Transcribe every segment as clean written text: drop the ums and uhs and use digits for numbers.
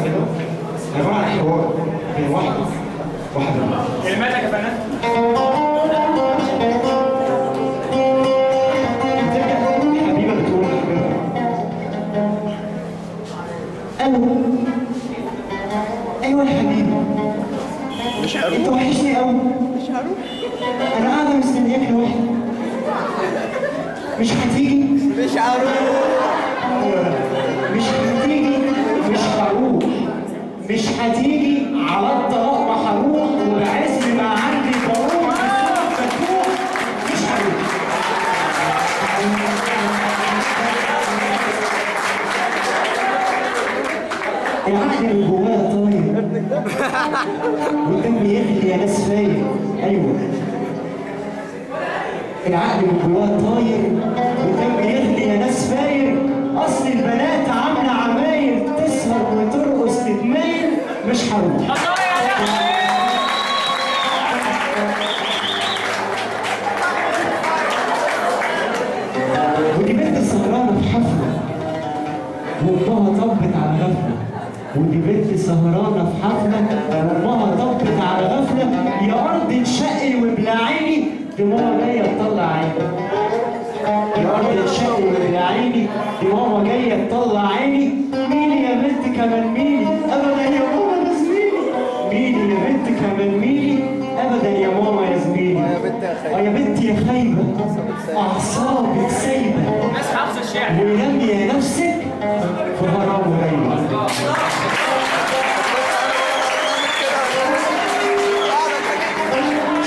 كده عباره عن حوار بين واحده كلماتك يا فنان. حبيبه بتقول لحبيبها ايوه يا حبيبي مش هروح. انت وحشني قوي. مش هروح. انا قاعده مستنياك لوحدي. مش هتيجي؟ مش هروح. مش هتيجي. مش هروح. مش هتيجي على الطلاق ما هروح وبعز ما عندي بروح بتروح. مش هروح. العقل من جوايا طاير والدم بيغلي يا ناس فايق. ايوه العقل من جوايا طاير والدم بيغلي يا ناس فاير. اصل البنات عامله عمايل تسهر وترقص تتمايل. مش هروح. ودي بنت سهرانه في حفله وامها طبت على غفله. ودي بنت سهرانه في حفله وامها طبت على غفله. يا ارض انشقي وابلعيني دي ماما جايه تطلع عيني. يا ارض انشقي وابلعيني دي ماما جايه تطلع عيني. ميلي يا بنت كمان ميلي ابدا يا ماما ده زميلي. ميلي يا بنت كمان ميلي ابدا يا ماما يا زميلي. يا بنتي يا خايبه اعصابك سايبه. ناس حافظه الشعر. ورميه نفسك في غرام غيبه.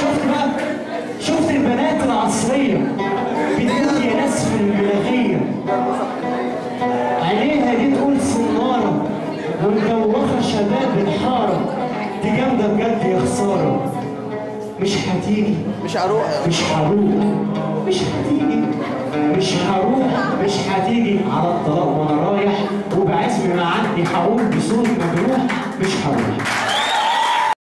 شفت بقى؟ شفت البنات العصريه بتقول يا ناس في الملاغيه. عينيها دي تقول صناره ومدوخه شباب الحاره. دي جامده بجد يا خساره. مش هتيجي. مش هروح. مش هروح. مش هتيجي. مش هروح. مش هتيجي على الطلاق وانا رايح وبعزم ما عندي هقول بصوت مجروح. مش هروح.